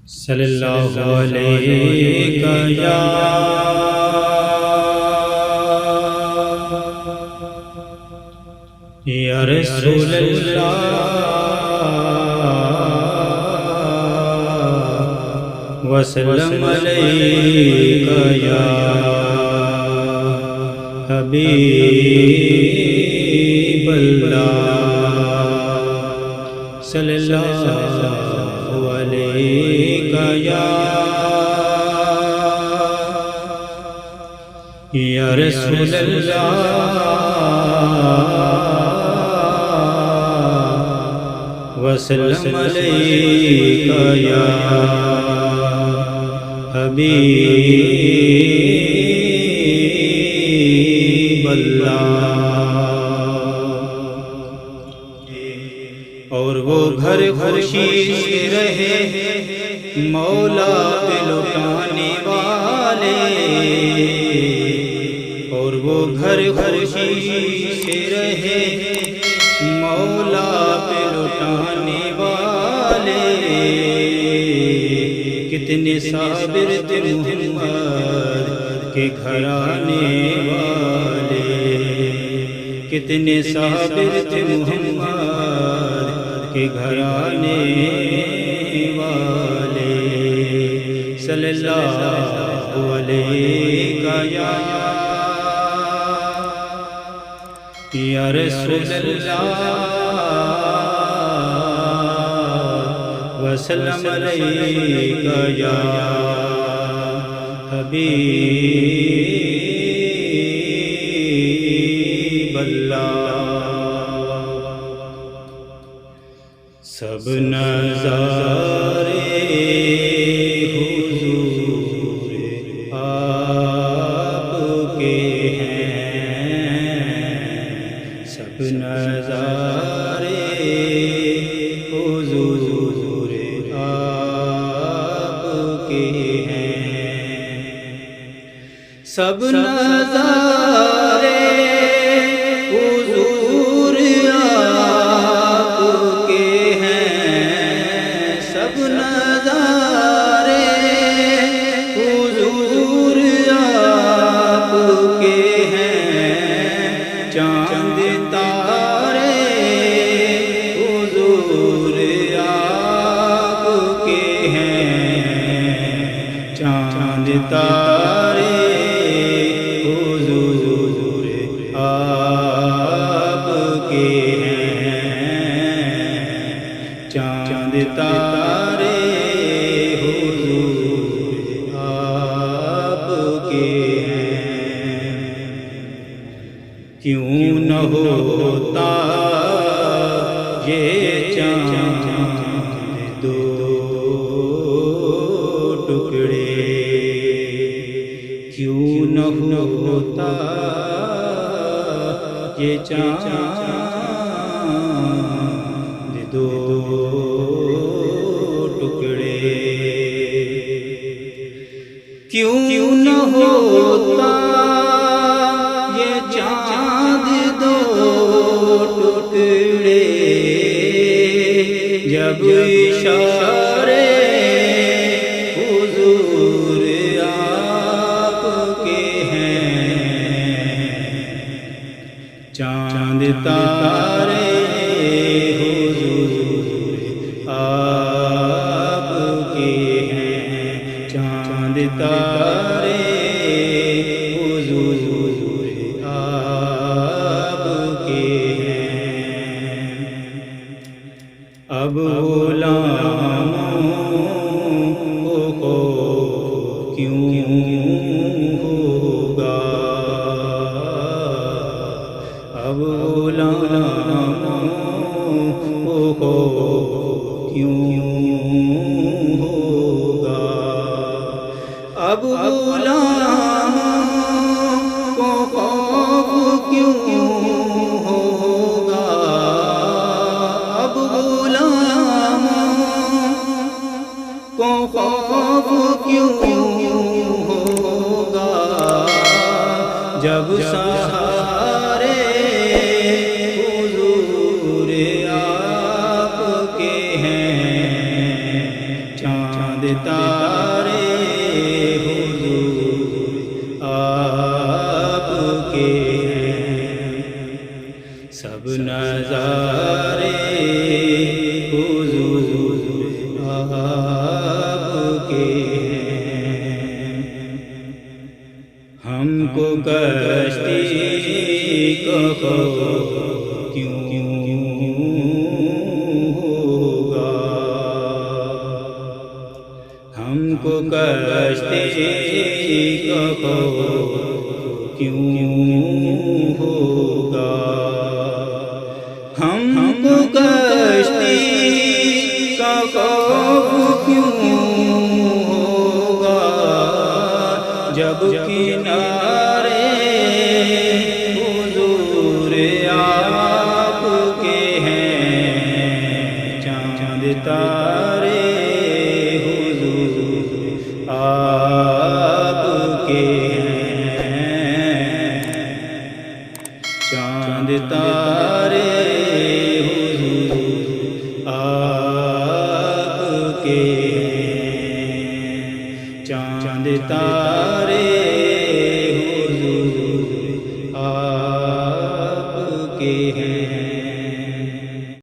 صلی اللہ علیہ یا رسول اللہ وسلم علیک یا حبیب اللہ صلی اللہ علیک یا رسول اللہ وسلم علیک یا حبیب اللہ۔ اور وہ گھر خوشی سے رہے مولا پہ لٹانے والے، اور وہ گھر خوشی سے رہے مولا پہ لٹانے والے، کتنے صابر تھے محمد کے گھرانے والے، کتنے صابر تھے محمد کے گھرانے والے، صلی اللہ علیہ یا رسول اللہ وسلم علیک یا حبیب اللہ۔ سب نظارے حضور آپ کے ہیں، سب نظارے حضور آپ کے ہیں، سب نظارے حضور آپ کے ہیں، سب نظارے حضور آپ کے ہیں، چاند تارے حضور آپ کے ہیں، چاند تارے حضور آپ کے ہیں، چاند تارے حضور آپ کے ہیں۔ کیوں نہ ہوتا یہ چاند دو ٹکڑے، کیوں نہ ہوتا یہ چاند دو ٹکڑے، کیوں نہ ہوتا یہ چاند دو ٹکڑے، جب اشارے حضور آپ کے ہیں، چاند تارے حضور آپ کے ہیں، چاند تارے حضور آپ کے ہیں۔ اب غلاموں کو خوف کیوں ہوگا، اب غلاموں کو خوف کیوں ہوگا، اب غلاموں کو خوف کیوں ہوگا، اب غلاموں کو خوف کیوں ہوگا، جب سہارے حضور آپ کے ہیں، چاند چاند تارے حضور آپ کے ہیں، سب نظارے حضور آپ کے ہیں۔ ہم کو کشتی کا خوف کیوں ہوگا، ہم کو کشتی کا خوف کیوں ہوگا، ہم کو کشتی کا خوف کیوں ہوگا، جب کنارے حضور آپ کے ہیں، چاند تارے حضور آپ کے ہیں، چاند تارے حضور آپ کے ہیں، چاند تارے